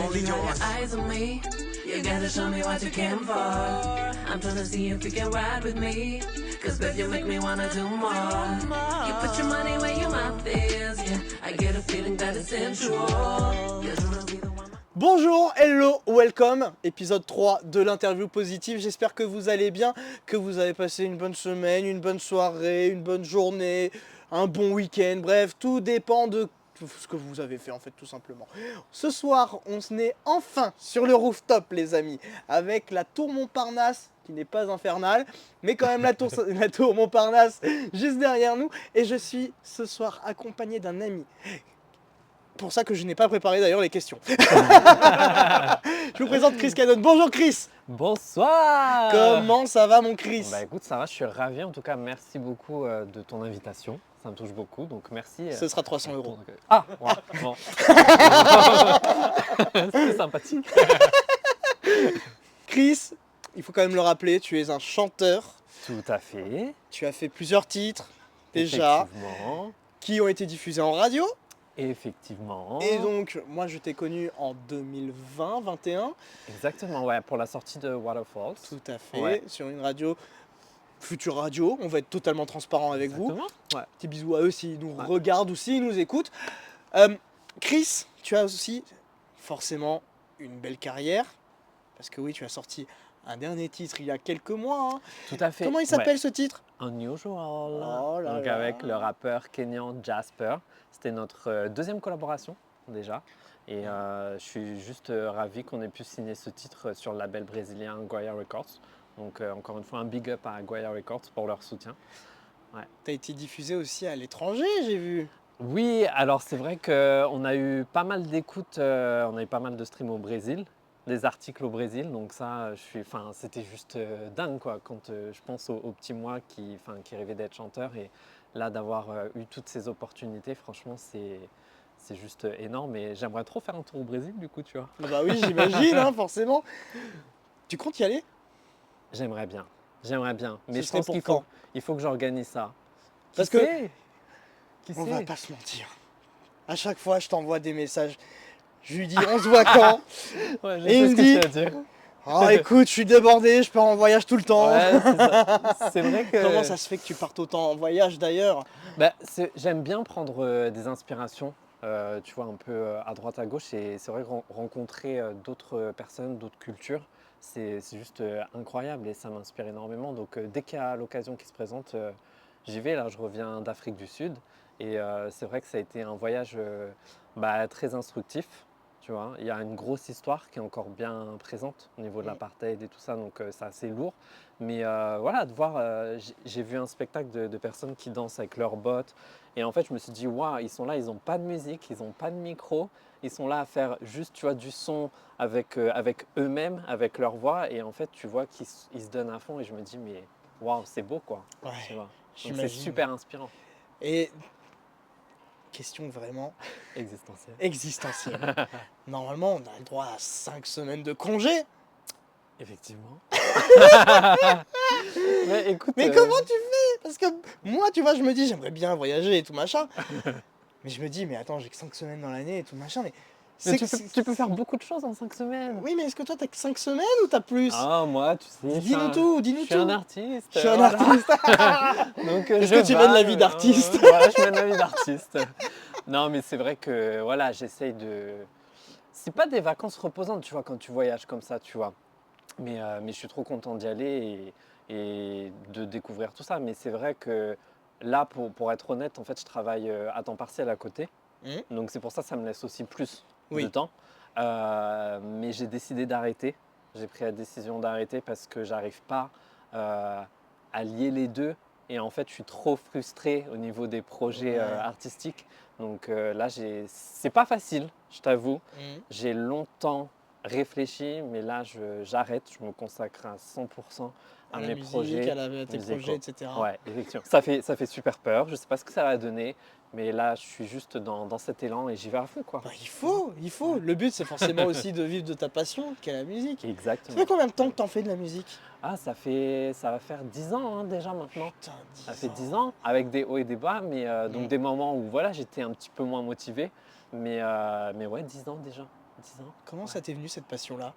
only yours. Eyes on me, you gotta show me what you came for. I'm trying to see if you can ride with me, cause babe, you make me wanna do more. You put your money where your mouth is, yeah. I get a feeling that it's sensual. Cause you wanna be the one. Bonjour, hello, welcome, épisode 3 de l'interview positive. J'espère que vous allez bien, que vous avez passé une bonne semaine, une bonne soirée, une bonne journée, un bon week-end. Bref, tout dépend de ce que vous avez fait en fait tout simplement. Ce soir, on se est enfin sur le rooftop les amis, avec la tour Montparnasse qui n'est pas infernale, mais quand même la tour Montparnasse juste derrière nous. Et je suis ce soir accompagné d'un ami. Pour ça que je n'ai pas préparé d'ailleurs les questions. Je vous présente Chris Cannon. Bonjour Chris. Bonsoir. Comment ça va mon Chris? Bah écoute, ça va, je suis ravi. En tout cas, merci beaucoup de ton invitation. Ça me touche beaucoup, donc merci. Ce sera 300 €. Ah, ouais, bon. C'est sympathique. Chris, il faut quand même le rappeler, tu es un chanteur. Tout à fait. Tu as fait plusieurs titres déjà Effectivement. qui ont été diffusés en radio. Effectivement. Et donc, moi je t'ai connu en 2020-21. Exactement, ouais, pour la sortie de Waterfalls. Tout à fait, Ouais. sur une radio, Future Radio. On va être totalement transparent avec vous. Exactement. Ouais. Petit bisou à eux s'ils nous Ouais. regardent ou s'ils nous écoutent. Chris, tu as aussi forcément une belle carrière. Parce que oui, tu as sorti un dernier titre il y a quelques mois. Hein. Tout à fait. Comment il s'appelle Ouais. ce titre? Unusual. Oh là Donc là. avec le rappeur kényan Jasper. C'était notre deuxième collaboration déjà. Et je suis juste ravi qu'on ait pu signer ce titre sur le label brésilien Goya Records. Donc encore une fois un big up à Goya Records pour leur soutien. Tu as été diffusé aussi à l'étranger, j'ai vu. Oui, alors c'est vrai qu'on a eu pas mal d'écoutes, on a eu pas mal de streams au Brésil, des articles au Brésil, donc ça, c'était juste dingue quoi. Quand je pense aux petits moi qui rêvaient d'être chanteur et là d'avoir eu toutes ces opportunités, franchement c'est juste énorme et j'aimerais trop faire un tour au Brésil du coup, tu vois. Ah bah oui, j'imagine, hein, forcément. Tu comptes y aller? J'aimerais bien, mais Ce je serait pense pour qu'il quand? faut que j'organise ça. Parce Qui que- sait Qui On va sait pas se mentir. À chaque fois, je t'envoie des messages. Je lui dis, on se voit quand? Ouais, je Et sais il ce me que dit- tu vas dire. Ah écoute, je suis débordé, je pars en voyage tout le temps. Ouais, c'est ça. C'est vrai que... Comment ça se fait que tu partes autant en voyage d'ailleurs? Bah, j'aime bien prendre des inspirations, tu vois, un peu à droite à gauche. Et c'est vrai que rencontrer d'autres personnes, d'autres cultures, c'est juste incroyable et ça m'inspire énormément. Donc dès qu'il y a l'occasion qui se présente, j'y vais. Là, je reviens d'Afrique du Sud et c'est vrai que ça a été un voyage très instructif. Tu vois, il y a une grosse histoire qui est encore bien présente au niveau de l'apartheid et tout ça, donc c'est assez lourd. Mais voilà, de voir, j'ai vu un spectacle de personnes qui dansent avec leurs bottes. Et en fait, je me suis dit, waouh, ils sont là, ils n'ont pas de musique, ils n'ont pas de micro. Ils sont là à faire juste, tu vois, du son avec eux-mêmes, avec leur voix. Et en fait, tu vois qu'ils se donnent à fond. Et je me dis, mais waouh, c'est beau, quoi. Ouais, Tu vois. Donc c'est j'imagine. super inspirant. Et question vraiment Existentiel. existentielle. Normalement, on a le droit à 5 semaines de congé. Effectivement. Mais écoute. Mais comment tu fais? Parce que moi, tu vois, je me dis, j'aimerais bien voyager et tout machin. Mais je me dis, mais attends, j'ai que 5 semaines dans l'année et tout machin. Mais Mais c'est tu peux faire beaucoup de choses en 5 semaines. Oui, mais est-ce que toi, t'as que 5 semaines ou t'as plus? Ah, moi, tu sais. Dis-nous tout, dis-nous Je suis tout. un artiste. Je suis un voilà. artiste. Donc, Est-ce que tu mènes la vie d'artiste? Voilà, je mène la vie d'artiste. Non, mais c'est vrai que voilà, j'essaye de. C'est pas des vacances reposantes, tu vois, quand tu voyages comme ça, tu vois. Mais je suis trop content d'y aller et de découvrir tout ça. Mais c'est vrai que là, pour être honnête, en fait, je travaille à temps partiel à côté. Donc c'est pour ça que ça me laisse aussi plus Oui. de temps. Mais j'ai décidé d'arrêter. J'ai pris la décision d'arrêter parce que j'arrive pas à lier les deux. Et en fait, je suis trop frustré au niveau des projets Ouais. artistiques. Donc là, c'est pas facile, je t'avoue. Mhm. J'ai longtemps réfléchi, mais là, j'arrête. Je me consacre à 100% à la mes musique, projets. à tes musicaux. projets, etc. Ouais, effectivement. Ça fait super peur. Je ne sais pas ce que ça va donner, mais là, je suis juste dans cet élan et j'y vais à fond, quoi. Bah, il faut. Le but, c'est forcément aussi de vivre de ta passion, qui est la musique. Ça Exactement. fait combien de temps que t'en fais de la musique? Ah, ça va faire 10 ans hein, déjà maintenant. Putain, 10 Ça fait ans. 10 ans, avec des hauts et des bas, mais donc des moments où voilà, j'étais un petit peu moins motivé. Mais ouais, 10 ans déjà. 10 ans. Comment Ouais. ça t'est venu cette passion-là?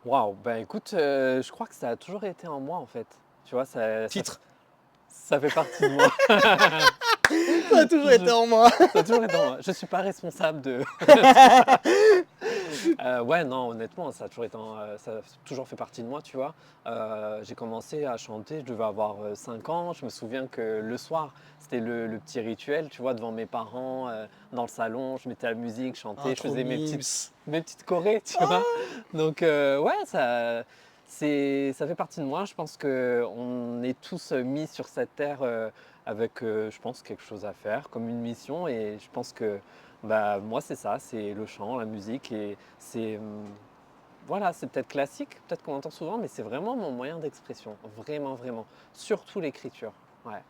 Waouh, bah écoute, je crois que ça a toujours été en moi en fait. Tu vois, Titre. ça fait partie de moi. Ça a toujours été en moi. Ça a toujours été en moi. Je suis pas responsable de. Ouais, non, honnêtement, ça a toujours ça a toujours fait partie de moi, tu vois. J'ai commencé à chanter, je devais avoir 5 ans. Je me souviens que le soir, c'était le petit rituel, tu vois, devant mes parents, dans le salon. Je mettais la musique, je chantais, Ah, je trop faisais mimes. mes petites chorés, tu vois. Donc, ouais, ça fait partie de moi. Je pense qu'on est tous mis sur cette terre avec, je pense, quelque chose à faire, comme une mission. Et je pense que bah, moi, c'est ça, c'est le chant, la musique. Et c'est, voilà, c'est peut-être classique, peut-être qu'on entend souvent, mais c'est vraiment mon moyen d'expression. Vraiment, vraiment. Surtout l'écriture. Ouais.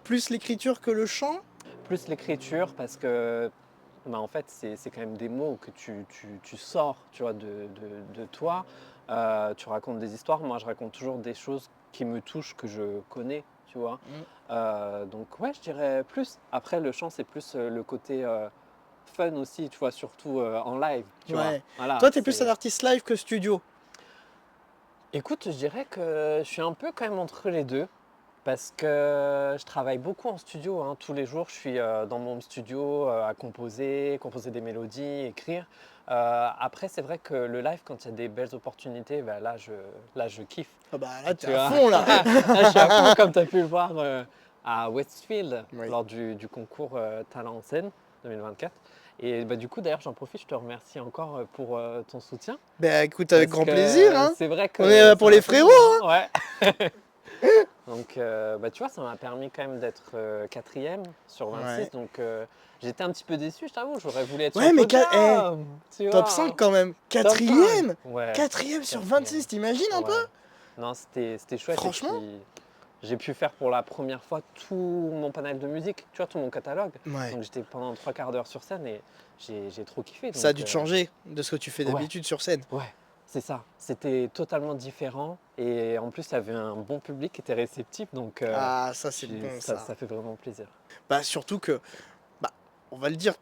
Plus l'écriture que le chant? Plus l'écriture parce que bah, en fait, c'est quand même des mots que tu sors, tu vois, de toi. Tu racontes des histoires. Moi, je raconte toujours des choses qui me touchent, que je connais, tu vois. Mm. Donc, ouais, je dirais plus. Après, le chant, c'est plus le côté fun aussi, tu vois, surtout en live, tu vois. Ouais. Voilà, Toi, t'es plus un artiste live que studio. Écoute, je dirais que je suis un peu quand même entre les deux. Parce que je travaille beaucoup en studio, hein. Tous les jours, je suis dans mon studio à composer des mélodies, écrire. Après, c'est vrai que le live, quand il y a des belles opportunités, bah, là, je kiffe. Ah bah là, t'es Tu à vois. fond là. Là, je suis à fond, comme tu as pu le voir à Westfield Oui. lors du concours Talent en scène 2024. Et bah, du coup, d'ailleurs, j'en profite, je te remercie encore pour ton soutien. Bah écoute, avec Parce grand que plaisir, hein. c'est vrai que On est là ça pour m'a les fait du frérots, bien, ouais. Donc, bah, tu vois, ça m'a permis quand même d'être quatrième sur 26. Ouais. Donc, j'étais un petit peu déçu, je t'avoue. J'aurais voulu être sur Ouais, le mais podium. Tu top vois, 5 quand même. top 5. Quatrième. Ouais, Quatrième sur quatrième. 26, t'imagines un peu? Ouais. Non, c'était chouette. Et Franchement? puis, j'ai pu faire pour la première fois tout mon panel de musique, tu vois, tout mon catalogue. Ouais. Donc, j'étais pendant 3 quarts d'heure sur scène et j'ai trop kiffé. Ça a Donc, dû te changer de ce que tu fais ouais. d'habitude sur scène. Ouais, c'est ça. C'était totalement différent. Et en plus, il y avait un bon public qui était réceptif. Donc, Ah, ça c'est bon ça. ça fait vraiment plaisir. Bah surtout que, bah, on va le dire,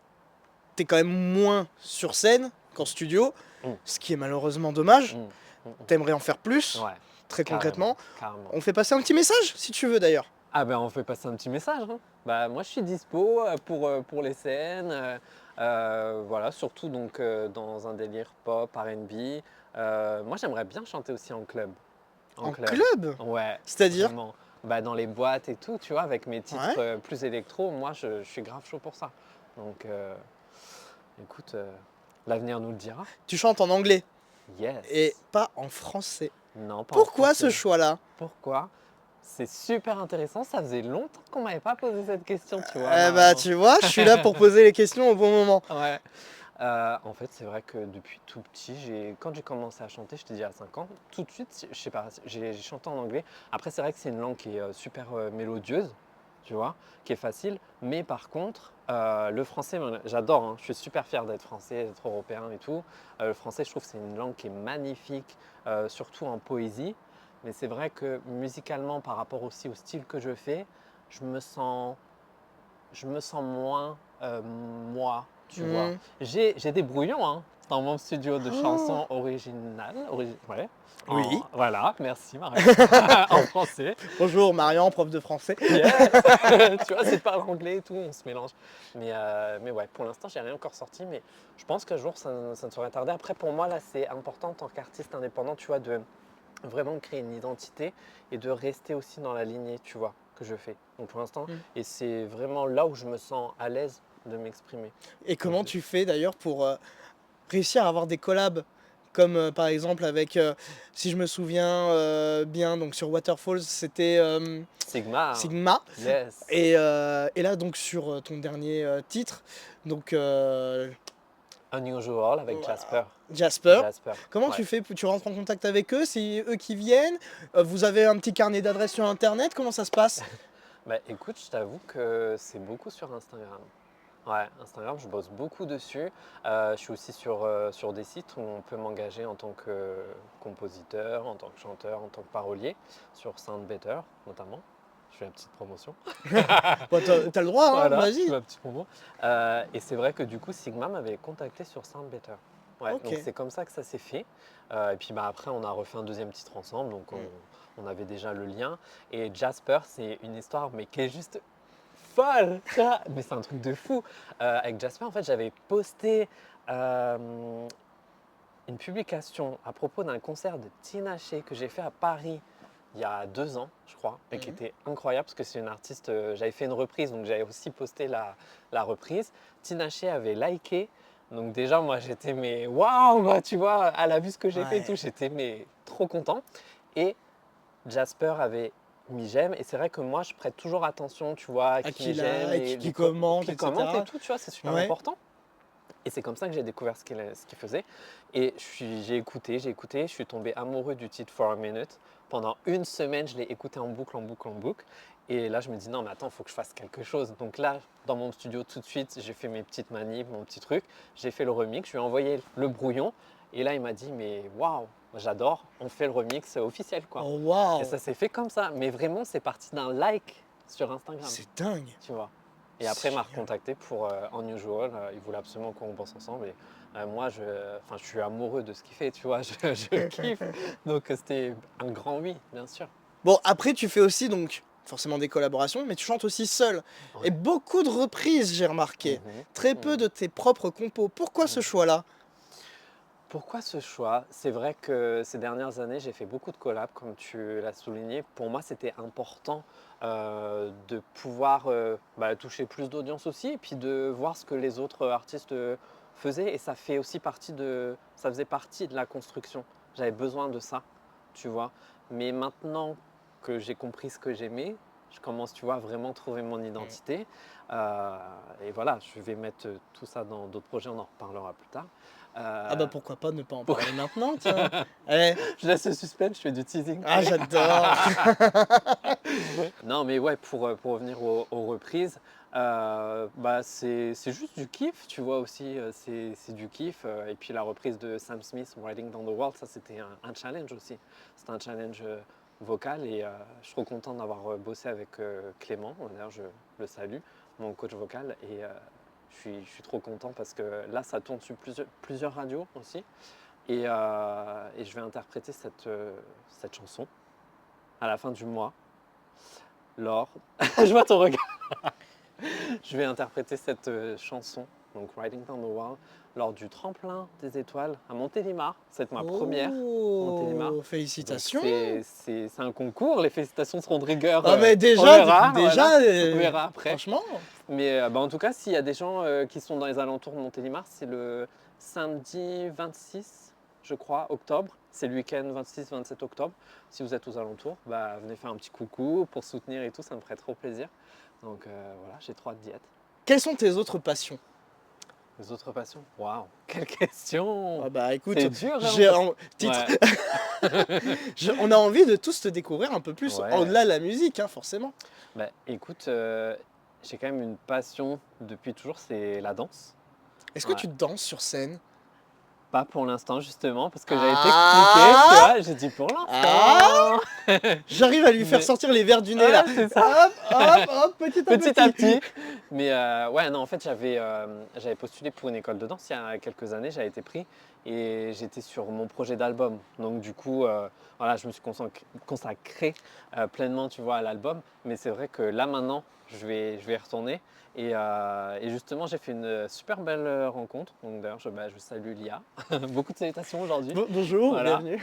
t'es quand même moins sur scène qu'en studio, Mm. ce qui est malheureusement dommage. Mm, mm, T'aimerais en faire plus, mm. Ouais, très concrètement. carrément. On fait passer un petit message si tu veux d'ailleurs. Ah ben, on fait passer un petit message, hein. Bah, moi, je suis dispo pour les scènes. Voilà, surtout donc dans un délire pop, R&B. Moi, j'aimerais bien chanter aussi en club. En club? Ouais, C'est-à-dire? vraiment. Bah, dans les boîtes et tout, tu vois, avec mes titres Ouais. plus électro, moi, je suis grave chaud pour ça. Donc, écoute, l'avenir nous le dira. Tu chantes en anglais Yes. et pas en français. Non, pas en Pourquoi ce français. choix-là? Pourquoi? C'est super intéressant. Ça faisait longtemps qu'on m'avait pas posé cette question, tu vois. Eh bah Marion. tu vois, je suis là pour poser les questions au bon moment. Ouais. En fait, c'est vrai que depuis tout petit, quand j'ai commencé à chanter, je t'ai dit à 5 ans, tout de suite, je sais pas, j'ai chanté en anglais. Après, c'est vrai que c'est une langue qui est super mélodieuse, tu vois, qui est facile. Mais par contre, le français, j'adore, hein. Je suis super fier d'être français, d'être européen et tout. Le français, je trouve que c'est une langue qui est magnifique, surtout en poésie. Mais c'est vrai que musicalement, par rapport aussi au style que je fais, je me sens moins moi, tu vois. Mhm. J'ai des brouillons hein, dans mon studio de chansons originales. Ouais. Oui. Voilà, merci Marie. En français. Bonjour Marian, prof de français. Yes. Tu vois, c'est pas l'anglais et tout, on se mélange. Mais ouais, pour l'instant, j'ai rien encore sorti, mais je pense qu'un jour, ça ne saurait tarder. Après, pour moi, là, c'est important en tant qu'artiste indépendant, tu vois, de vraiment créer une identité et de rester aussi dans la lignée, tu vois, que je fais. Donc pour l'instant, et c'est vraiment là où je me sens à l'aise de m'exprimer. Et comment tu fais d'ailleurs pour réussir à avoir des collabs comme par exemple avec, si je me souviens bien, donc sur Waterfalls, c'était Sigma. Sigma. Yes. Et là, donc sur ton dernier titre, donc Unusual avec Voilà. Jasper. Jasper. Comment Ouais. tu fais? Tu rentres en contact avec eux? C'est eux qui viennent? Vous avez un petit carnet d'adresses sur Internet? Comment ça se passe? Bah écoute, je t'avoue que c'est beaucoup sur Instagram. Ouais, Instagram, je bosse beaucoup dessus. Je suis aussi sur des sites où on peut m'engager en tant que compositeur, en tant que chanteur, en tant que parolier, sur Sound Better notamment. Je fais une petite promotion. Bon, t'as le droit, hein, Voilà, je vas-y. fais ma petite promo. Et c'est vrai que du coup, Sigma m'avait contacté sur Sound Better. Ouais. Ok. Donc c'est comme ça que ça s'est fait. Et puis après, on a refait un deuxième titre ensemble, donc on avait déjà le lien. Et Jasper, c'est une histoire, mais qui est juste folle, tu vois. Mais c'est un truc de fou. Avec Jasper, en fait, j'avais posté une publication à propos d'un concert de Tinashe que j'ai fait à Paris il y a 2 ans, je crois, et qui était incroyable parce que c'est une artiste. J'avais fait une reprise, donc j'avais aussi posté la reprise. Tinashe avait liké. Donc déjà, moi, j'étais mais waouh, quoi, tu vois, elle a vu ce que j'ai fait et Ouais. tout, j'étais mais trop content. Et Jasper avait mis j'aime, et c'est vrai que moi, je prête toujours attention, tu vois, à À qui qui met j'aime like, et qui commente, qui etc. commente et tout, tu vois, c'est super Ouais. important. Et c'est comme ça que j'ai découvert ce qu'il faisait. Et j'ai écouté, je suis tombé amoureux du titre For a Minute. Pendant 1 semaine, je l'ai écouté en boucle, en boucle, en boucle. Et là, je me dis, non, mais attends, il faut que je fasse quelque chose. Donc là, dans mon studio, tout de suite, j'ai fait mes petites manips, mon petit truc. J'ai fait le remix, je lui ai envoyé le brouillon. Et là, il m'a dit, mais waouh, j'adore, on fait le remix officiel, quoi. Oh Et waouh, ça s'est fait comme ça. Mais vraiment, c'est parti d'un like sur Instagram, c'est dingue. tu vois. Et C'est après, il m'a génial. recontacté pour Unusual. Il voulait absolument qu'on bosse ensemble. Et moi, je suis amoureux de ce qu'il fait, tu vois. Je kiffe. Donc, c'était un grand oui, bien sûr. Bon, après, tu fais aussi donc forcément des collaborations, mais tu chantes aussi seul. Ouais. Et beaucoup de reprises, j'ai remarqué. Mhm. Très peu de tes propres compos. Pourquoi ce choix-là? Pourquoi ce choix? C'est vrai que ces dernières années, j'ai fait beaucoup de collabs, comme tu l'as souligné. Pour moi, c'était important de pouvoir toucher plus d'audience aussi, et puis de voir ce que les autres artistes faisaient. Et ça faisait partie de la construction. J'avais besoin de ça, tu vois. Mais maintenant que j'ai compris ce que j'aimais, je commence, tu vois, à vraiment trouver mon identité. Et voilà, je vais mettre tout ça dans d'autres projets, on en reparlera plus tard. Ah bah pourquoi pas ne pas en parler maintenant, tiens. Eh, Je laisse le suspense, je fais du teasing. ah j'adore. Non, mais ouais, pour revenir aux reprises, c'est juste du kiff, tu vois aussi, c'est du kiff. Et puis la reprise de Sam Smith, Riding Down the World, ça c'était un challenge aussi. C'était un challenge vocal, et je suis trop content d'avoir bossé avec Clément. D'ailleurs, je le salue, mon coach vocal. Et je suis trop content parce que là, ça tourne sur plusieurs radios aussi. Et je vais interpréter cette chanson à la fin du mois. Laure, je vois ton regard. Je vais interpréter cette chanson, donc Riding Down the World, lors du tremplin des étoiles à Montélimar. C'est ma première. Montélimar. Oh, Donc félicitations. c'est un concours, les félicitations seront de rigueur. Ah mais on déjà, verra, déjà, voilà. On verra après. franchement. Mais en tout cas, s'il y a des gens qui sont dans les alentours de Montélimar, c'est le samedi 26, je crois, octobre. C'est le week-end 26-27 octobre. Si vous êtes aux alentours, venez faire un petit coucou pour soutenir et tout, ça me ferait trop plaisir. Donc voilà, j'ai trop hâte d'y être. Quelles sont tes autres passions? Les autres passions? Waouh, quelle question! Ah bah écoute, C'est dur, hein, j'ai parce- un titre. Ouais. On a envie de tous te découvrir un peu plus Ouais. au-delà de la musique, hein, forcément. Écoute, j'ai quand même une passion depuis toujours, c'est la danse. Est-ce que Ouais. tu danses sur scène? Pas pour l'instant justement, parce que j'avais Ah t'expliquer, tu vois, j'ai dit pour l'instant. Ah J'arrive à lui faire Mais- sortir les verres du nez Ouais, là. c'est ça. Hop, petit à Petit à petit. Mais ouais, non, en fait, j'avais postulé pour une école de danse il y a quelques années, j'avais été pris et j'étais sur mon projet d'album. Donc du coup, voilà, je me suis consacré pleinement, tu vois, à l'album. Mais c'est vrai que là maintenant, je vais y retourner. Et justement, j'ai fait une super belle rencontre. Donc d'ailleurs, je salue Lia. Beaucoup de salutations aujourd'hui. Bonjour, Voilà. bienvenue.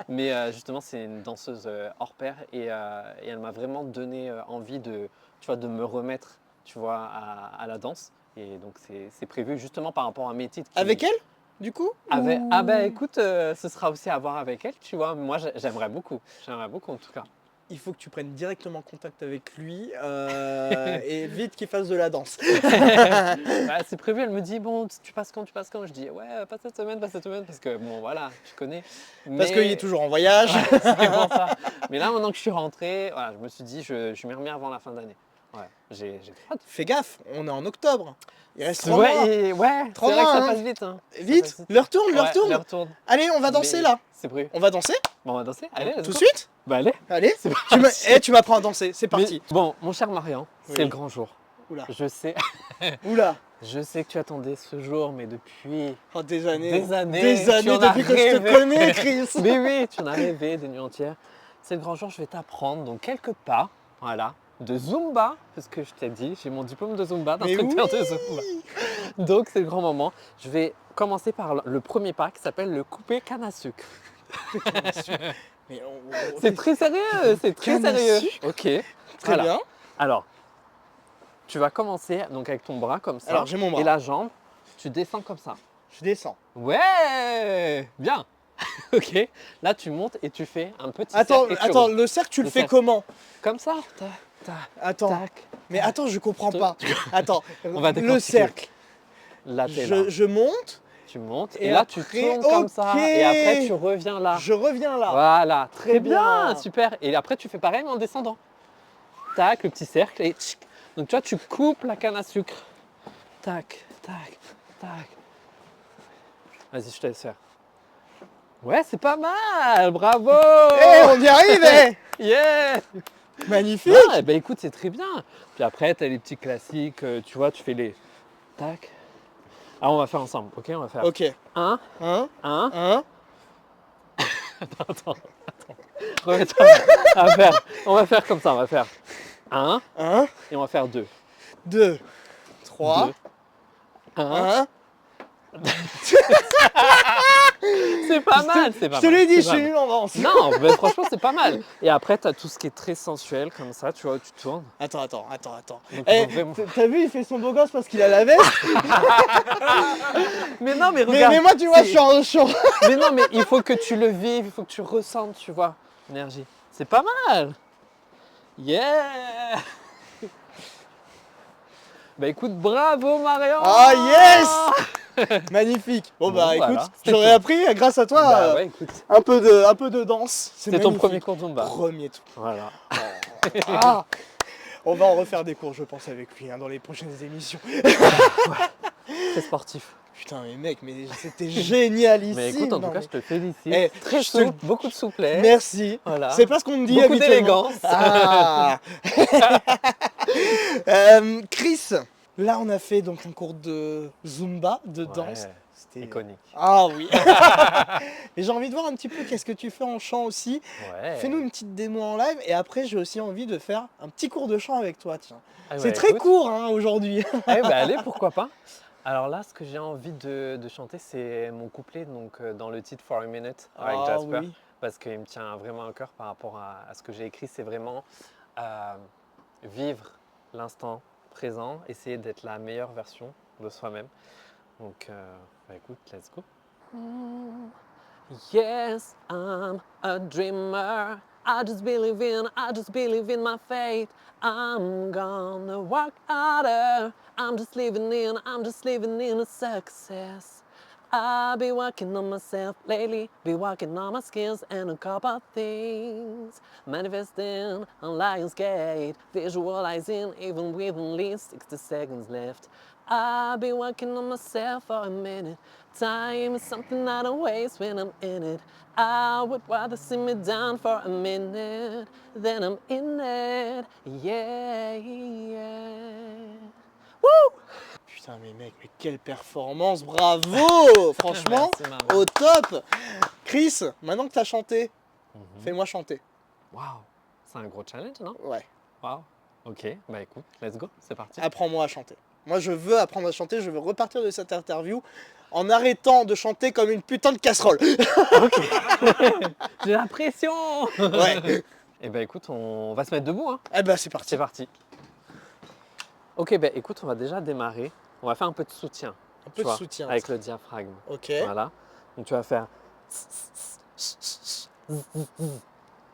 Mais justement, c'est une danseuse hors pair, et elle m'a vraiment donné envie de me remettre, tu vois, à la danse. Et donc c'est prévu justement par rapport à mes titres. Avec elle, du coup? Ah bah écoute, ce sera aussi à voir avec elle, tu vois. Moi, j'aimerais beaucoup en tout cas. Il faut que tu prennes directement contact avec lui et vite qu'il fasse de la danse. C'est prévu, elle me dit, bon, tu passes quand? Je dis, ouais, pas cette semaine, parce que bon, voilà, tu connais. Parce Mais- qu'il est toujours en voyage. C'est vraiment ça. Mais là, maintenant que je suis rentré, voilà, je me suis dit, je m'y remets avant la fin d'année. Ouais, j'ai trop hâte. Fais gaffe, on est en octobre. Il reste 3 mois. Ouais, c'est 3 vrai que mois, ça hein. passe vite. Hein. Vite, Ça passe l'heure tourne, l'heure Ouais, tourne. l'heure tourne. Allez, on va danser Mais là. C'est prévu. On va danser Bon, on va danser. Allez, let's tout de go. suite. Bah allez. Allez, C'est tu m'apprends à danser, c'est parti. Mais bon, mon cher Marian, Oui. c'est le grand jour. Oula, Je sais. oula. Je sais que tu attendais ce jour, mais depuis Oh, des années. des années, Des années tu en as depuis que je te rêvé. connais, Chris. Mais oui, tu en as rêvé des nuits entières. C'est le grand jour, je vais t'apprendre donc quelques pas, voilà, de Zumba, parce que je t'ai dit, j'ai mon diplôme de Zumba, Mais d'instructeur de Zumba. Donc c'est le grand moment. Je vais commencer par le premier pas qui s'appelle le coupé canne à sucre. Mais C'est très sérieux, c'est très Canne à sérieux. sucre. Ok. Très Voilà. bien. Alors, tu vas commencer donc avec ton bras comme ça. Alors, j'ai mon bras. Et la jambe, tu descends comme ça. Je descends. Ouais, bien. Ok. Là, tu montes et tu fais un petit Attends, cercle et tu attends, roules. le cercle, tu le Le fais cercle. comment? Comme ça. Tac, tac, Attends. tac. Mais attends, je comprends pas. Attends, On va le décortiquer. cercle. Là, t'es là. Je monte, Tu montes et et, là, tu après, tournes comme ça. ok. Et après, tu reviens là. je reviens là. Voilà, très Très bien, bien. super. Et après, tu fais pareil, mais en descendant. Tac, le petit cercle et tchic. Donc, tu vois, tu coupes la canne à sucre. Tac, tac, tac. Vas-y, je te laisse faire. Ouais, c'est pas mal, bravo. Eh, on y arrive, eh. Yeah. Magnifique. Ah, eh ben, écoute, c'est très bien. Puis après, tu as les petits classiques, tu vois, tu fais les... Tac. Alors, on va faire ensemble, ok? On va faire Ok. 1, 1, 1. 1. Attends. Remets-toi à faire. On va faire comme ça, on va faire 1 1, et on va faire 2. 2, 3, 1. 1. C'est pas mal, c'est pas Je te mal, l'ai dit, je c'est pas suis mal. nul en danse. Non, mais franchement, c'est pas mal. Et après, tu as tout ce qui est très sensuel, comme ça, tu vois, tu tournes. Attends. Donc, Eh, faut vraiment- t'as vu, il fait son beau gosse parce qu'il a la veste. Mais non, mais mais, regarde. mais moi, tu vois, c'est- je suis en... Mais non, mais il faut que tu le vives, il faut que tu ressentes, tu vois, l'énergie. C'est pas mal. Yeah. Bah écoute, bravo Marion. Ah, yes. Magnifique. Bon, Bon, bah voilà, écoute, c'était j'aurais tout. appris grâce à toi Bah ouais, écoute, un peu de danse. c'était ton magnifique. premier cours de Zumba. Premier tout. Voilà. Ah. On va en refaire des cours, je pense, avec lui hein, dans les prochaines émissions. Très sportif. Putain, mais mec, mais c'était génialissime. Mais écoute, en tout Non, cas, mais- je te félicite. Eh, Très je te le- souple, beaucoup de souplesse. Merci. Voilà. C'est pas ce qu'on me dit Beaucoup habituellement. d'élégance. Ah. Chris, là on a fait donc un cours de Zumba, de danse. Ouais, C'était iconique. Ah oui. Et j'ai envie de voir un petit peu qu'est-ce que tu fais en chant aussi. Ouais. Fais-nous une petite démo en live et après j'ai aussi envie de faire un petit cours de chant avec toi. Tiens. Ah C'est ouais, très écoute. court hein, aujourd'hui. Eh ben, allez, pourquoi pas. Alors là, ce que j'ai envie de chanter, c'est mon couplet donc, dans le titre For a Minute avec Ah Jasper. oui. Parce qu'il me tient vraiment à cœur par rapport à ce que j'ai écrit. C'est vraiment vivre l'instant présent, essayer d'être la meilleure version de soi-même. Donc, bah écoute, let's go. Yes, I'm a dreamer. I just believe in my faith. I'm gonna work harder. I'm just living in a success. I've been working on myself lately, be working on my skills and a couple of things. Manifesting on Lion's Gate, visualizing even with only 60 seconds left. I've been working on myself for a minute. Time is something I don't waste when I'm in it. I would rather sit me down for a minute than I'm in it. Yeah, yeah. Woo! Putain mais mec, mais quelle performance, bravo. Franchement, Merci, maman. au top. Chris, maintenant que t'as chanté, fais-moi chanter. Waouh, c'est un gros challenge, non? Ouais, Waouh. Ok, bah écoute, let's go, c'est parti. apprends-moi à chanter. Moi je veux apprendre à chanter, je veux repartir de cette interview en arrêtant de chanter comme une putain de casserole. J'ai la pression. Ouais. Et bah écoute, on va se mettre debout, hein. Eh ben c'est parti. C'est parti. Ok, bah écoute, on va déjà démarrer. On va faire un peu de soutien. Un tu peu de vois, soutien. avec le diaphragme. Ok. Voilà. Donc tu vas faire.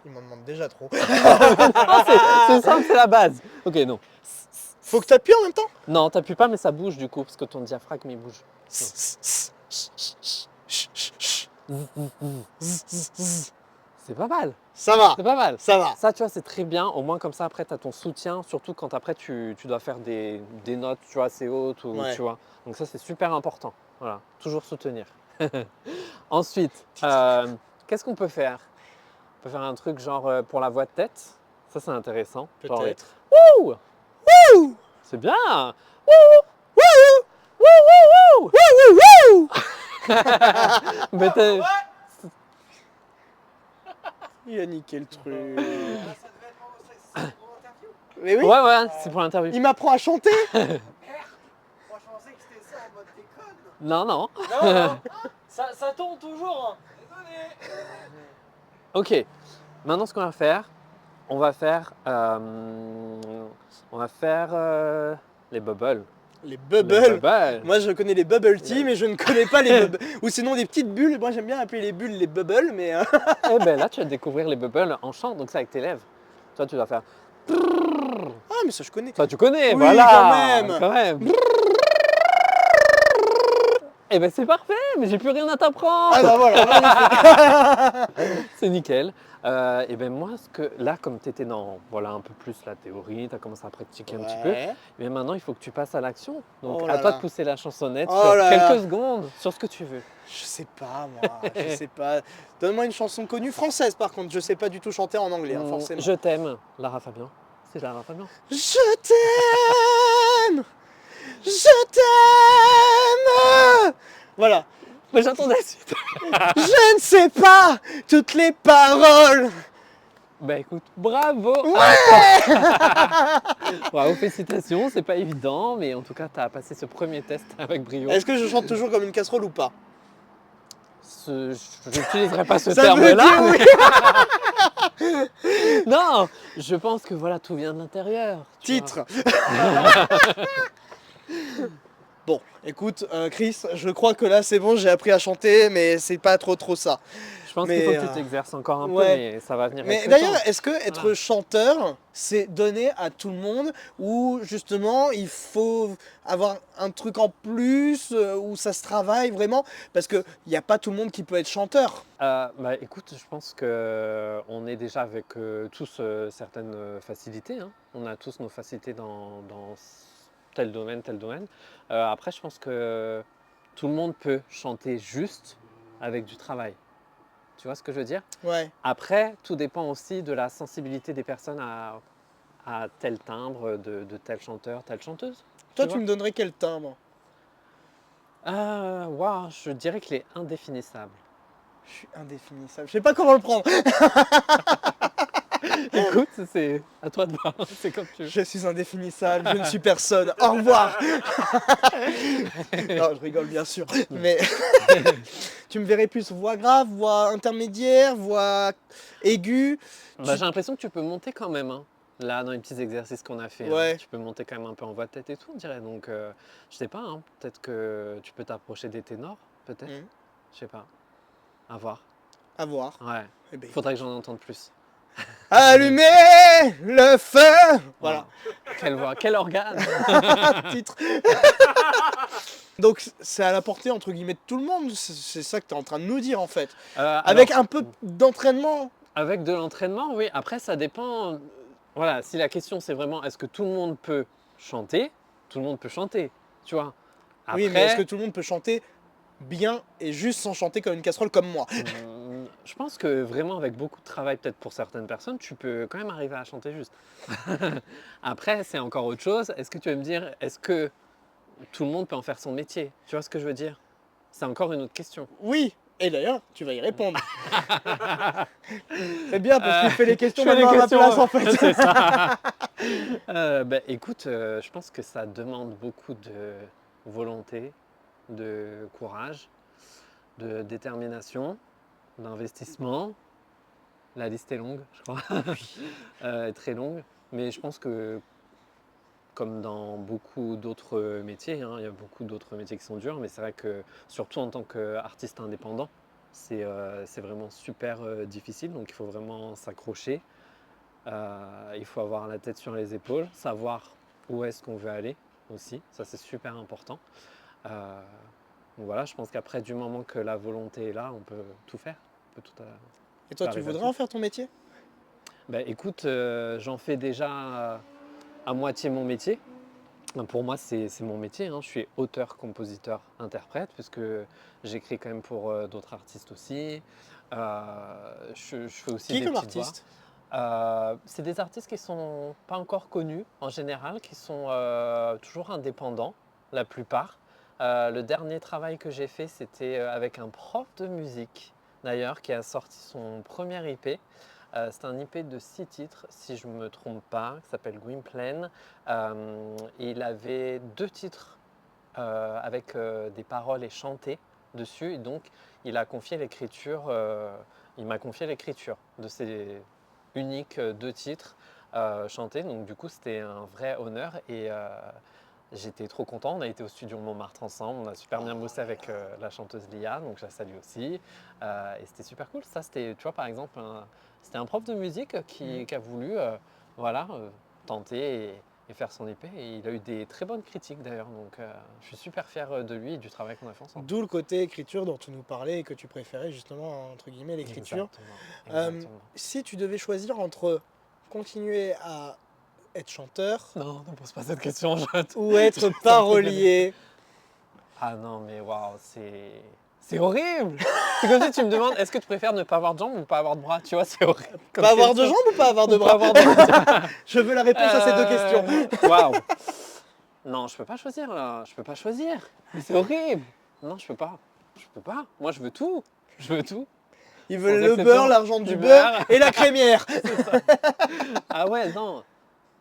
Il m'en demande déjà trop. Ah, c'est simple, c'est la base. Ok, non. Faut que t'appuies en même temps. Non, t'appuies pas, mais ça bouge du coup, parce que ton diaphragme il bouge. C'est pas mal. Ça va, C'est pas mal. ça va. Ça, tu vois, c'est très bien. Au moins, comme ça, après, tu as ton soutien, surtout quand après, tu dois faire des notes, tu vois, assez hautes, ou, Ouais. tu vois. Donc ça, c'est super important. Voilà, toujours soutenir. Ensuite, qu'est-ce qu'on peut faire? On peut faire un truc genre pour la voix de tête. Ça, c'est intéressant. Genre, Peut-être. Wouh! Wouh! C'est bien! Wouh! Wouh! Wouh! Mais t'es- Il a niqué le truc. Mais oui, Ouais, c'est pour l'interview. il m'apprend à chanter. Moi, je pensais que c'était ça en mode déconne. Non. Non, non. Ça tombe toujours. Désolé. Ok. Maintenant, ce qu'on va faire, on va faire les bubbles. Les Les bubbles. bubbles. Moi je connais les bubble tea, mais je ne connais pas les bubbles. Ou sinon des petites bulles. Moi j'aime bien appeler les bulles les bubbles, mais. Et ben là, tu vas découvrir les bubbles en chant, donc c'est avec tes lèvres. Toi, tu dois faire. Ah, mais ça je connais. Toi, tu connais, Oui, voilà. quand même. Et ben c'est parfait, mais j'ai plus rien à t'apprendre. Ah bah voilà. C'est nickel. Et ben moi, là, comme tu étais dans un peu plus la théorie, tu as commencé à pratiquer un petit peu, Ouais. mais maintenant il faut que tu passes à l'action. Donc Oh à là toi là. de pousser la chansonnette Oh sur là quelques là. secondes, sur ce que tu veux. Je sais pas moi, je sais pas. Donne-moi une chanson connue française par contre, je sais pas du tout chanter en anglais, hein, forcément. Je t'aime, Lara Fabian. C'est Lara Fabian. Je t'aime. Je t'aime. Voilà. Mais j'attendais la suite. Je ne sais pas toutes les paroles. Bah écoute, bravo. Ouais. Bravo, félicitations, c'est pas évident, mais en tout cas, tu as passé ce premier test avec brio. Est-ce que je chante toujours comme une casserole ou pas? Je n'utiliserai pas ce Ça veut terme-là. dire oui. Non, je pense que voilà, tout vient de l'intérieur. tu vois. Titre. Bon, écoute, Chris, je crois que là c'est bon, j'ai appris à chanter, mais c'est pas trop ça. Je pense Mais, qu'il faut que tu t'exerces encore un ouais. peu, mais ça va venir Mais avec le d'ailleurs, temps. est-ce que être Voilà. chanteur, c'est donné à tout le monde, ou justement il faut avoir un truc en plus, où ça se travaille vraiment? Parce qu'il n'y a pas tout le monde qui peut être chanteur. Bah écoute, je pense qu'on est déjà avec tous certaines facilités, hein. On a tous nos facilités dans tel domaine, tel domaine. Après, je pense que tout le monde peut chanter juste avec du travail. Tu vois ce que je veux dire? Ouais. Après, tout dépend aussi de la sensibilité des personnes à tel timbre, de tel chanteur, telle chanteuse. Toi, vois tu me donnerais quel timbre? Waouh, je dirais qu'il est indéfinissable. Je suis indéfinissable. Je sais pas comment le prendre. Écoute, c'est à toi de voir, c'est comme tu veux. Je suis indéfinissable, je ne suis personne. Au revoir. Non, je rigole bien sûr. Mais tu me verrais plus voix grave, voix intermédiaire, voix aiguë. Bah, j'ai l'impression que tu peux monter quand même, hein. Là, dans les petits exercices qu'on a fait, hein, Ouais. tu peux monter quand même un peu en voix de tête et tout, on dirait. Donc, je sais pas, hein, peut-être que tu peux t'approcher des ténors, peut-être. Mhm. Je sais pas. À voir. À voir. Ouais. Eh ben, Faudrait que j'en entende plus. allumez le feu. Voilà. Wow. Quelle voix, quel organe. Titre. Donc c'est à la portée entre guillemets de tout le monde. C'est ça que tu es en train de nous dire en fait. Avec Alors, un peu d'entraînement. avec de l'entraînement, oui. Après, ça dépend. Voilà, si la question c'est vraiment est-ce que tout le monde peut chanter, tout le monde peut chanter, tu vois. Après, Oui, mais est-ce que tout le monde peut chanter bien et juste sans chanter comme une casserole comme moi? je pense que vraiment avec beaucoup de travail, peut-être pour certaines personnes, tu peux quand même arriver à chanter juste. Après, c'est encore autre chose. Est-ce que tu vas me dire, est-ce que tout le monde peut en faire son métier? Tu vois ce que je veux dire? C'est encore une autre question. Oui. Et d'ailleurs, tu vas y répondre. C'est bien parce qu'il fait les questions Je fais les maintenant à ma questions, place en fait. C'est ça. Bah, écoute, je pense que ça demande beaucoup de volonté, de courage, de détermination, d'investissement. La liste est longue, je crois. Très longue. Mais je pense que, comme dans beaucoup d'autres métiers, hein, il y a beaucoup d'autres métiers qui sont durs, mais c'est vrai que, surtout en tant qu'artiste indépendant, c'est vraiment super difficile. Donc il faut vraiment s'accrocher. Il faut avoir la tête sur les épaules, savoir où est-ce qu'on veut aller aussi. Ça, c'est super important. Donc voilà, je pense qu'après, du moment que la volonté est là, on peut tout faire. On peut tout, Et toi, tu arrive à voudrais tout. en faire ton métier? bah, écoute, j'en fais déjà à moitié mon métier. Pour moi, c'est mon métier, hein. Je suis auteur, compositeur, interprète, puisque j'écris quand même pour d'autres artistes aussi. Je fais aussi Qui des comme petites voix. artiste? C'est des artistes qui sont pas encore connus en général, qui sont toujours indépendants, la plupart. Le dernier travail que j'ai fait, c'était avec un prof de musique, d'ailleurs, qui a sorti son premier IP. C'est un IP de 6 titres, si je ne me trompe pas, qui s'appelle Gwynplaine. Il avait 2 titres avec des paroles et chantés dessus. Et donc, il m'a confié l'écriture de ces uniques 2 titres chantés. Donc, du coup, c'était un vrai honneur. Et j'étais trop content. On a été au studio Montmartre ensemble. On a super bien bossé avec la chanteuse Lia, donc je la salue aussi. Et c'était super cool. Ça, c'était, tu vois, par exemple, c'était un prof de musique qui a voulu tenter et faire son IP. Et il a eu des très bonnes critiques d'ailleurs. Donc je suis super fier de lui et du travail qu'on a fait ensemble. D'où le côté écriture dont tu nous parlais et que tu préférais justement, entre guillemets, l'écriture. Exactement. Si tu devais choisir entre continuer à être chanteur Non, ne pose pas cette question, Jade. ou être parolier, Ah non, mais waouh, c'est horrible. C'est comme si tu me demandes, est-ce que tu préfères ne pas avoir de jambes ou pas avoir de bras? Tu vois, c'est horrible. comme pas avoir de question. jambes ou pas avoir de Ou pas bras avoir de bras. Je veux la réponse à ces deux questions. Waouh. Non, je peux pas choisir là. Je peux pas choisir. Mais c'est horrible. Non, je peux pas. Je peux pas. Moi, je veux tout. Je veux tout. Ils veulent Sans le exception. beurre, l'argent du Du beurre beurre. et la crémière. Ah ouais, non.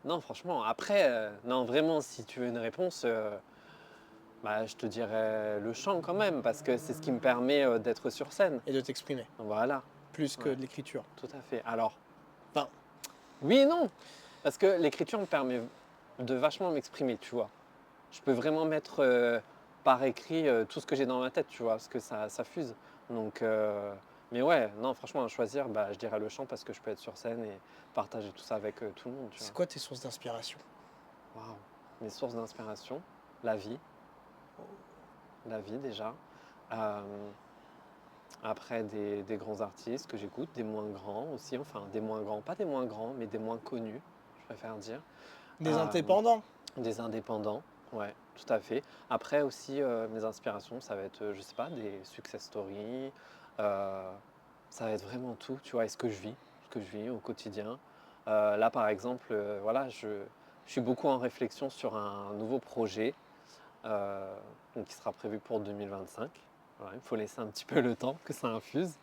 Non, franchement. Après, non, vraiment, si tu veux une réponse, je te dirais le chant quand même, parce que c'est ce qui me permet d'être sur scène. Et de t'exprimer, Voilà, plus que Ouais. de l'écriture. tout à fait. Alors, Enfin. oui et non. Parce que l'écriture me permet de vachement m'exprimer, tu vois. Je peux vraiment mettre par écrit tout ce que j'ai dans ma tête, tu vois, parce que ça fuse. Donc, mais ouais, non, franchement, à choisir, je dirais le chant parce que je peux être sur scène et partager tout ça avec tout le monde, tu C'est vois. quoi tes sources d'inspiration? Waouh. Mes sources d'inspiration, la vie déjà. Euh, Après, des grands artistes que j'écoute, des moins grands aussi, enfin des moins grands, pas des moins grands, mais des moins connus, je préfère dire. Des Euh, indépendants? Des indépendants, ouais, tout à fait. Après aussi, mes inspirations, ça va être, je sais pas, des success stories, ça va être vraiment tout, tu vois, et ce que je vis au quotidien. Là, par exemple, voilà, je suis beaucoup en réflexion sur un nouveau projet donc qui sera prévu pour 2025. Voilà, il faut laisser un petit peu le temps que ça infuse.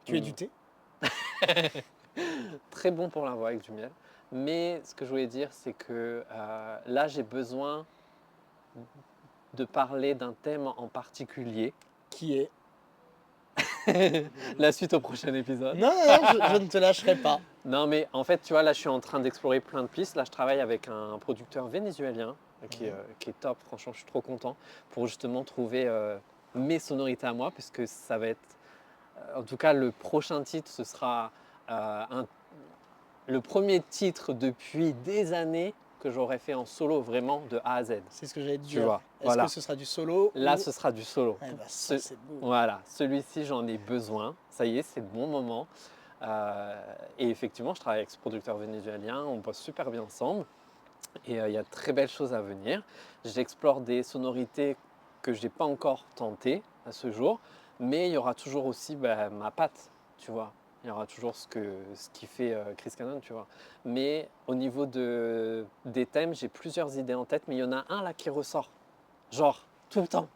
Tu es du thé? Très bon pour la voix avec du miel. Mais ce que je voulais dire, c'est que là, j'ai besoin de parler d'un thème en particulier. Qui est? La suite au prochain épisode. Non, non, non, je ne te lâcherai pas. Non, mais en fait, tu vois, là, je suis en train d'explorer plein de pistes. Là, je travaille avec un producteur vénézuélien qui est top. Franchement, je suis trop content pour justement trouver mes sonorités à moi, puisque ça va être, en tout cas, le prochain titre, ce sera le premier titre depuis des années que j'aurais fait en solo, vraiment de A à Z. C'est ce que j'allais te Tu dire. vois, Est-ce voilà. que ce sera du solo Là, ou... ce sera du solo. Eh ben, ça, Ce- c'est beau. Voilà, celui-ci, j'en ai besoin. Ça y est, c'est le bon moment. Et effectivement, je travaille avec ce producteur vénézuélien. On bosse super bien ensemble. Et il y a de très belles choses à venir. J'explore des sonorités que je n'ai pas encore tentées à ce jour. Mais il y aura toujours aussi ma patte, tu vois. Il y aura toujours ce qui fait Chris Cannon, tu vois. Mais au niveau des thèmes, j'ai plusieurs idées en tête. Mais il y en a un là qui ressort. Genre, tout le temps.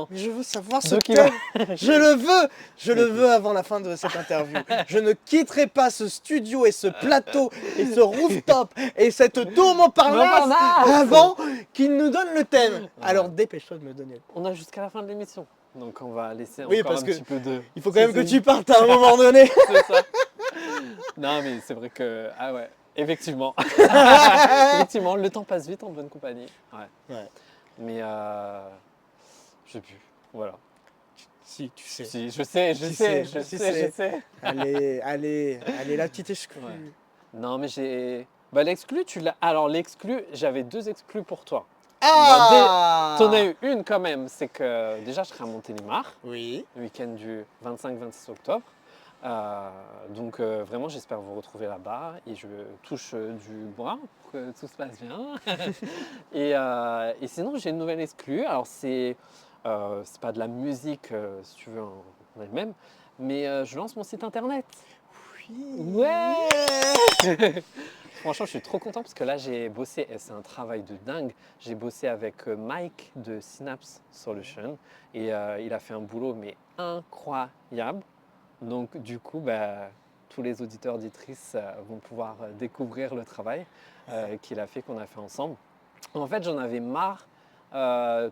Mais je veux savoir ce Donc, il thème. Je le veux avant la fin de cette interview. Je ne quitterai pas ce studio et ce plateau et ce rooftop et cette tour Montparnasse avant qu'il nous donne le thème. Alors dépêche-toi de me donner. On a jusqu'à la fin de l'émission. Donc on va laisser Oui, encore parce un que petit peu de... Il faut quand même que teasing. tu partes à un moment donné. C'est ça. Non mais c'est vrai que... Ah ouais, effectivement. Effectivement, le temps passe vite en bonne compagnie. Ouais. Ouais. Mais je sais plus. Voilà. Si, tu sais. Si, je sais. Tu sais. Allez, la petite exclue. Ouais. Non mais j'ai... l'exclu, tu l'as... Alors l'exclu, j'avais 2 exclus pour toi. Ah T'en as eu une quand même, c'est que déjà je serai à Montélimar. Oui. Le week-end du 25-26 octobre. Donc vraiment j'espère vous retrouver là-bas et je touche du bois pour que tout se passe bien. et sinon j'ai une nouvelle exclue. Alors c'est pas de la musique si tu veux en elle-même, mais je lance mon site internet. Oui. Ouais. Franchement, je suis trop content parce que là, j'ai bossé, et c'est un travail de dingue. J'ai bossé avec Mike de Synapse Solution et il a fait un boulot mais incroyable. Donc, du coup, bah, tous les auditeurs, auditrices vont pouvoir découvrir le travail qu'il a fait, qu'on a fait ensemble. En fait, j'en avais marre,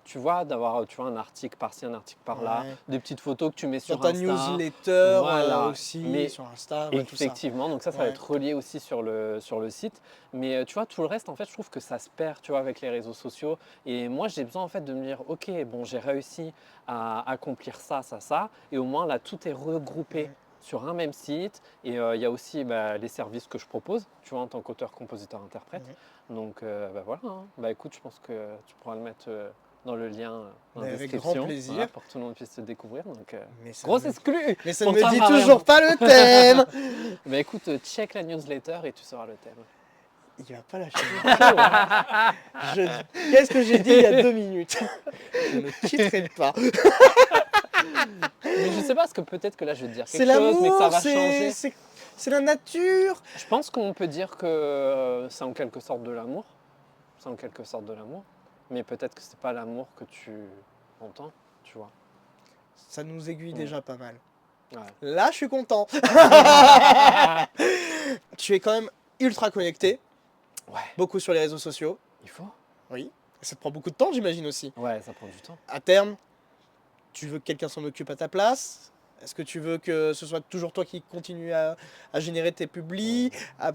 tu vois, d'avoir un article par-ci, un article par-là, Ouais. des petites photos que tu mets Dans sur ta Insta. newsletter Voilà. aussi, Mais sur Insta, ouais, tout ça. effectivement, donc ça va Ouais. être relié aussi sur le site. Mais tu vois, tout le reste, en fait, je trouve que ça se perd, tu vois, avec les réseaux sociaux. Et moi, j'ai besoin, en fait, de me dire, OK, bon, j'ai réussi à accomplir ça, ça, ça. Et au moins, là, tout est regroupé sur un même site. Et il y a aussi bah, les services que je propose, tu vois, en tant qu'auteur, compositeur, interprète. Donc, bah, voilà. Hein. Bah, écoute, je pense que tu pourras le mettre dans le lien dans la Mais avec description. grand plaisir. Voilà, pour que tout le monde puisse se découvrir. Donc, Mais ça grosse me- exclue. Mais ça pour ne me toi, dit Mariam. toujours pas le thème. Bah écoute, check la newsletter et tu sauras le thème. Il va pas lâcher le morceau, hein. Qu'est-ce que j'ai dit il y a 2 minutes? Je ne quitterai pas. Mais je sais pas, parce que peut-être que là je vais te dire C'est quelque chose, mais que ça l'amour, va changer. c'est la nature. Je pense qu'on peut dire que c'est en quelque sorte de l'amour. C'est en quelque sorte de l'amour. Mais peut-être que c'est pas l'amour que tu entends, tu vois. Ça nous aiguille déjà pas mal. Ouais. Là, je suis content. Tu es quand même ultra connecté, Ouais. beaucoup sur les réseaux sociaux. Il faut. Oui. Ça te prend beaucoup de temps, j'imagine aussi. Ouais, ça prend du temps. À terme, tu veux que quelqu'un s'en occupe à ta place? Est-ce que tu veux que ce soit toujours toi qui continue à générer tes publis, à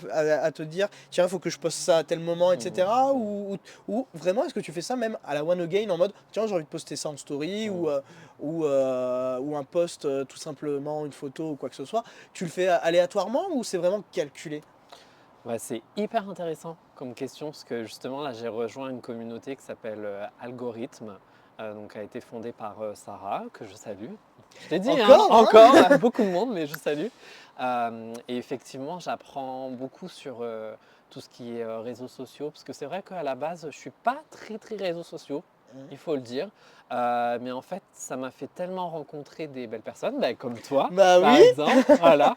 te dire tiens, il faut que je poste ça à tel moment, etc. Ou vraiment, est-ce que tu fais ça même à la one again en mode tiens, j'ai envie de poster ça en story ou un post tout simplement, une photo ou quoi que ce soit? Tu le fais aléatoirement ou c'est vraiment calculé? Ouais, c'est hyper intéressant comme question parce que justement là j'ai rejoint une communauté qui s'appelle Algorithme, donc a été fondée par Sarah, que je salue. Je t'ai dit, Encore, hein beaucoup de monde, mais je salue. Et effectivement, j'apprends beaucoup sur tout ce qui est réseaux sociaux parce que c'est vrai qu'à la base, je suis pas très réseaux sociaux, il faut le dire. Mais en fait, ça m'a fait tellement rencontrer des belles personnes, bah, comme toi, Bah par oui. exemple, voilà,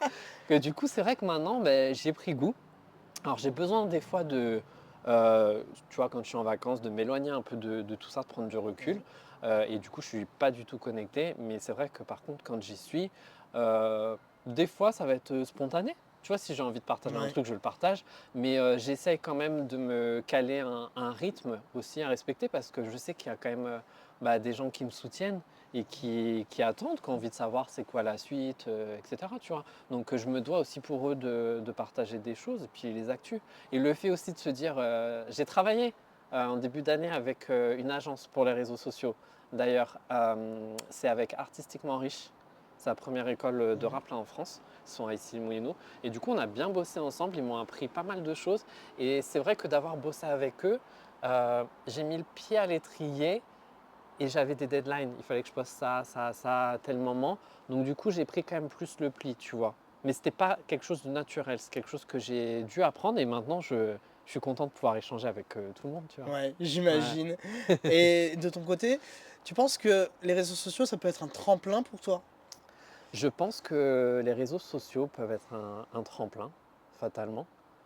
que du coup, c'est vrai que maintenant, bah, j'y ai pris goût. Alors j'ai besoin des fois de, tu vois, quand je suis en vacances, de m'éloigner un peu de tout ça, de prendre du recul. Et du coup, je ne suis pas du tout connecté. Mais c'est vrai que par contre, quand j'y suis, des fois, ça va être spontané. Tu vois, si j'ai envie de partager un Ouais. truc, je le partage. Mais j'essaye quand même de me caler un rythme aussi à respecter parce que je sais qu'il y a quand même bah, des gens qui me soutiennent et qui attendent, qui ont envie de savoir c'est quoi la suite, etc. Tu vois. Donc je me dois aussi pour eux de partager des choses et puis les actus. Et le fait aussi de se dire, j'ai travaillé en début d'année avec une agence pour les réseaux sociaux. D'ailleurs, c'est avec Artistiquement Riche, c'est la première école de rap là en France. Ils sont à Issy-les-Moulineaux. Et du coup, on a bien bossé ensemble. Ils m'ont appris pas mal de choses. Et c'est vrai que d'avoir bossé avec eux, j'ai mis le pied à l'étrier et j'avais des deadlines. Il fallait que je poste ça à tel moment. Donc du coup, j'ai pris quand même plus le pli, tu vois. Mais ce n'était pas quelque chose de naturel. C'est quelque chose que j'ai dû apprendre. Et maintenant, je suis content de pouvoir échanger avec tout le monde, tu vois. Ouais, j'imagine. Et de ton côté, tu penses que les réseaux sociaux, ça peut être un tremplin pour toi? Je pense que les réseaux sociaux peuvent être un tremplin, fatalement.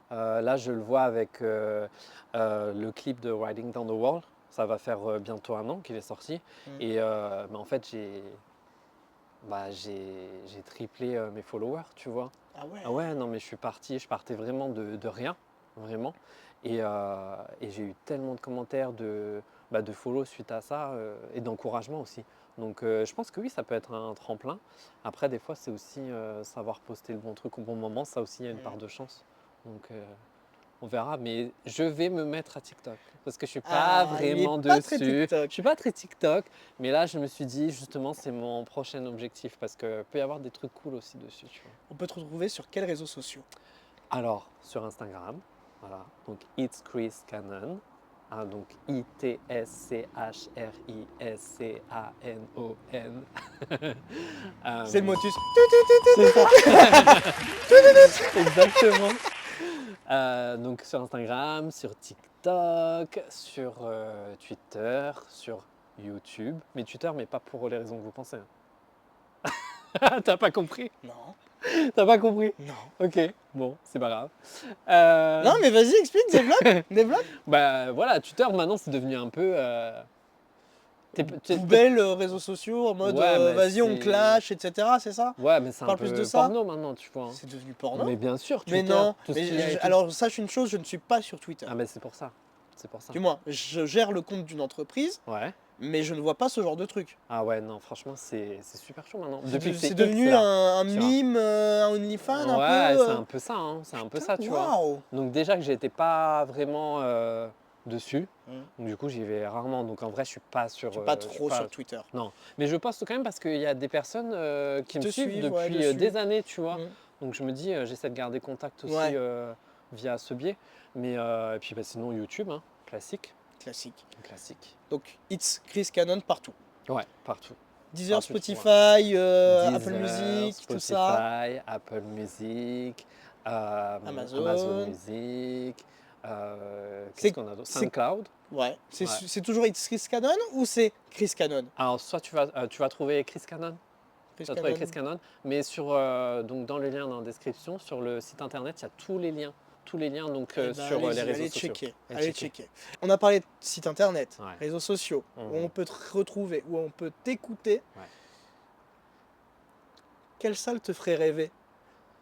Là, je le vois avec le clip de Riding Down the Wall. Ça va faire bientôt 1 an qu'il est sorti. Et bah, en fait, j'ai triplé mes followers, tu vois. Ah ouais. Ah ouais, non, mais je partais vraiment de rien, vraiment. Et j'ai eu tellement de commentaires, de follow suite à ça et d'encouragement aussi. Donc je pense que oui, ça peut être un tremplin. Après, des fois, c'est aussi savoir poster le bon truc au bon moment. Ça aussi, il y a une part de chance. Donc on verra. Mais je vais me mettre à TikTok parce que je ne suis pas vraiment pas très dessus. TikTok. Je ne suis pas très TikTok. Mais là, je me suis dit, justement, c'est mon prochain objectif parce qu'il peut y avoir des trucs cool aussi dessus. Tu vois. On peut te retrouver sur quels réseaux sociaux? Alors, sur Instagram, voilà, donc It's Chris Cannon, hein, donc ITSCHRISCANON. C'est le motus. C'est ça. Exactement. Donc sur Instagram, sur TikTok, sur Twitter, sur YouTube. Mais Twitter, mais pas pour les raisons que vous pensez. Hein. T'as pas compris? Non. T'as pas compris? Non. Ok, bon, c'est pas grave. Non, mais vas-y, explique, développe, développe. Bah voilà, Twitter maintenant c'est devenu un peu. Poubelle, réseaux sociaux, en mode Ouais, mais vas-y, on c'est. clash, etc. C'est ça? Ouais, mais c'est un Parle plus de peu ça. porno maintenant, tu vois, hein. C'est devenu porno? Mais bien sûr, Mais Twitter, non. tout ce qu'il y a et tout. Alors, sache une chose, je ne suis pas sur Twitter. Ah, mais c'est pour ça. C'est pour ça. Du moins, je gère le compte d'une entreprise, Ouais. mais je ne vois pas ce genre de truc. Ah ouais, non, franchement, c'est super chaud maintenant. C'est Depuis que c'est X, devenu là, un tu vois. mime, un OnlyFans un Ouais, peu. c'est un peu ça, hein. C'est un peu ça, tu vois. Waouh! Donc déjà que j'étais pas vraiment dessus, Mm. donc du coup j'y vais rarement. Donc en vrai, je suis pas sur. Je suis pas je suis trop pas- sur Twitter. Non, mais je poste quand même parce qu'il y a des personnes qui me te suivent suivent, ouais, depuis dessus. des années, tu vois. Mm. Donc je me dis, j'essaie de garder contact aussi Ouais. via ce biais. Mais et puis bah, sinon YouTube, hein, classique. Classique. Classique. Donc, it's Chris Cannon partout. Ouais, partout. Deezer, Partout, tu vois. Spotify, Apple Deezer, Music, tout ça. Spotify, Apple Music, Amazon. Amazon Music, C'est- qu'est-ce qu'on a d'autre? c'est- SoundCloud. Ouais. C'est Ouais. c'est toujours It's Chris Cannon ou c'est Chris Cannon? Alors, soit tu vas trouver Chris Cannon, Chris tu vas trouver Chris Cannon, mais donc dans le lien dans la description, sur le site internet, il y a tous les liens donc, Eh ben, sur allez-y, les réseaux allez sociaux. checker, Allez allez checker. checker. On a parlé de site internet, Ouais. réseaux sociaux, où Mhm. on peut te retrouver, où on peut t'écouter. Ouais. Quelle salle te ferait rêver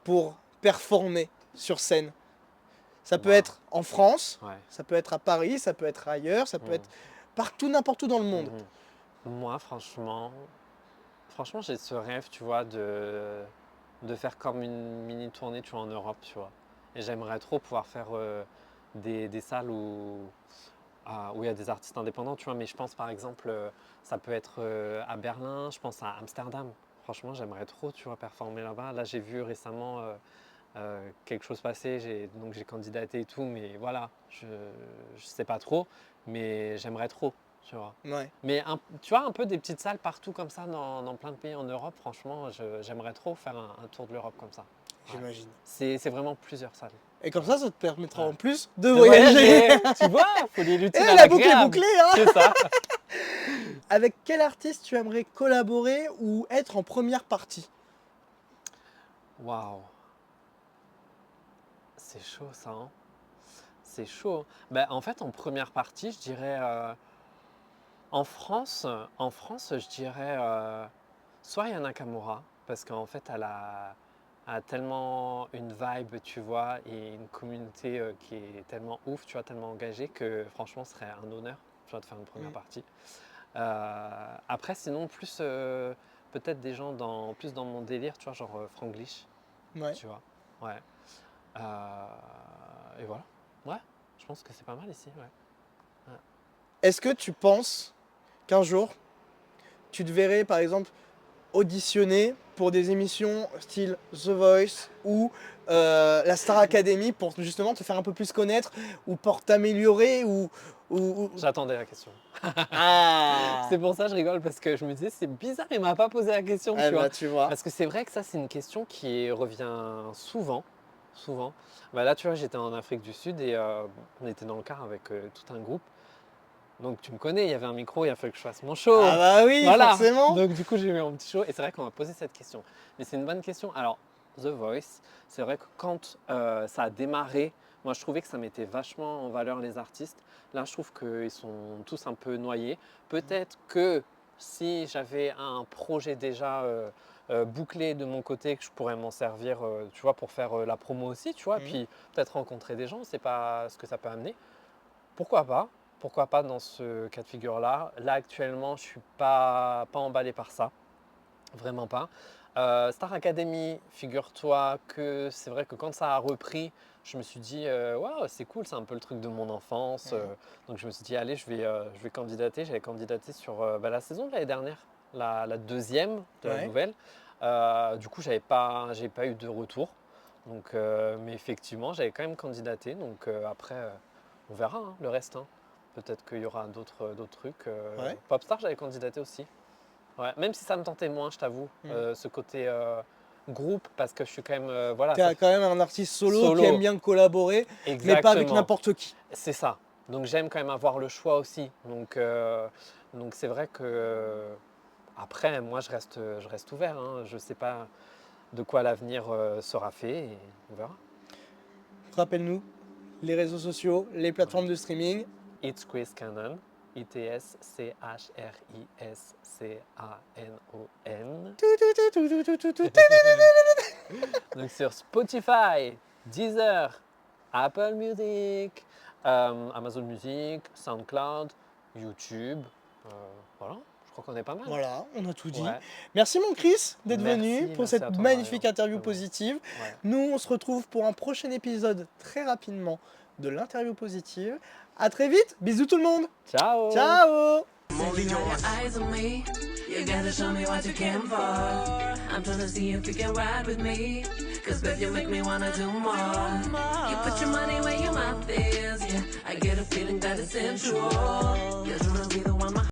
pour performer sur scène? Ça peut Wow. être en France, Ouais. ça peut être à Paris, ça peut être ailleurs, ça peut Mhm. être partout, n'importe où dans le monde. Moi, franchement, j'ai ce rêve, tu vois, de faire comme une mini tournée, tu vois, en Europe, tu vois. Et j'aimerais trop pouvoir faire des salles où il y a des artistes indépendants, tu vois. Mais je pense, par exemple, ça peut être à Berlin, je pense à Amsterdam. Franchement, j'aimerais trop, tu vois, performer là-bas. Là, j'ai vu récemment quelque chose passer, donc j'ai candidaté et tout, mais voilà, je sais pas trop, mais j'aimerais trop, tu vois. Ouais. Mais tu vois, un peu des petites salles partout comme ça, dans plein de pays en Europe, franchement, j'aimerais trop faire un tour de l'Europe comme ça. Ouais. J'imagine. C'est vraiment plusieurs salles. Et comme ça te permettra Ouais. en plus de De voyager. Tu vois, faut lier Et l'utile à la boucle est l'agréable. bouclée, hein. C'est ça. Avec quel artiste tu aimerais collaborer ou être en première partie? Waouh. C'est chaud ça, hein. C'est chaud, hein. Ben, en fait, en première partie, je dirais en France, je dirais soit Yana Nakamura, parce qu'en fait, elle a tellement une vibe, tu vois, et une communauté qui est tellement ouf, tu vois, tellement engagée que franchement, ce serait un honneur, tu vois, de faire une première partie. Après, sinon, plus peut-être des gens plus dans mon délire, tu vois, genre Franglish, Ouais. tu vois. Ouais. Et voilà. Ouais, je pense que c'est pas mal ici, ouais. Est-ce que tu penses qu'un jour, tu te verrais par exemple auditionner pour des émissions style The Voice ou la Star Academy pour justement te faire un peu plus connaître ou pour t'améliorer ou- J'attendais la question. Ah C'est pour ça que je rigole parce que je me disais, c'est bizarre, il m'a pas posé la question, Eh tu vois. bah, tu vois. Parce que c'est vrai que ça, c'est une question qui revient souvent. Souvent. Bah là, tu vois, j'étais en Afrique du Sud et on était dans le car avec tout un groupe. Donc tu me connais, il y avait un micro, il a fallu que je fasse mon show. Ah bah oui, Voilà. forcément. Donc du coup, j'ai eu mon petit show et c'est vrai qu'on m'a posé cette question. Mais c'est une bonne question. Alors, The Voice, c'est vrai que quand ça a démarré, moi je trouvais que ça mettait vachement en valeur les artistes. Là, je trouve qu'ils sont tous un peu noyés. Peut-être que si j'avais un projet déjà bouclé de mon côté, que je pourrais m'en servir, tu vois, pour faire la promo aussi, tu vois, Mhm. puis peut-être rencontrer des gens, c'est pas ce que ça peut amener. Pourquoi pas? Pourquoi pas dans ce cas de figure-là? Là, actuellement, je suis pas emballé par ça. Vraiment pas. Star Academy, figure-toi que c'est vrai que quand ça a repris, je me suis dit, waouh, c'est cool, c'est un peu le truc de mon enfance. Donc je me suis dit, allez, je vais candidater. J'avais candidaté sur la saison de l'année dernière, la deuxième de la Ouais. nouvelle. Du coup, j'ai pas eu de retour. Donc, mais effectivement, j'avais quand même candidaté. Donc après, on verra hein, le reste. Hein. Peut-être qu'il y aura d'autres trucs. Ouais. Popstar, j'avais candidaté aussi. Ouais, même si ça me tentait moins, je t'avoue, ce côté groupe, parce que je suis quand même. Voilà, T'es quand même un artiste solo Solo. qui aime bien collaborer, mais pas avec exactement. n'importe qui. C'est ça. Donc j'aime quand même avoir le choix aussi. Donc c'est vrai que. Après, moi, je reste ouvert. Hein. Je sais pas. de quoi l'avenir sera fait et on verra. Rappelle-nous, les réseaux sociaux, les plateformes de streaming. It's Chris Cannon, ITSCHRISCANON. Donc sur Spotify, Deezer, Apple Music, Amazon Music, SoundCloud, YouTube. Voilà, je crois qu'on est pas mal. Voilà, on a tout dit. Ouais. Merci mon Chris d'être Merci, venu pour merci à cette toi, magnifique Marion. interview Ouais. positive. Ouais. Nous, on se retrouve pour un prochain épisode très rapidement de l'interview positive. À très vite, bisous tout le monde. Ciao. Ciao. Say you got your eyes on me. You gotta show me what you came for. I'm trying to see if you can ride with me. Cause babe, you make me wanna do more. You put your money where your mouth is. Yeah, I get a feeling that it's sensual. You're trying to be the one my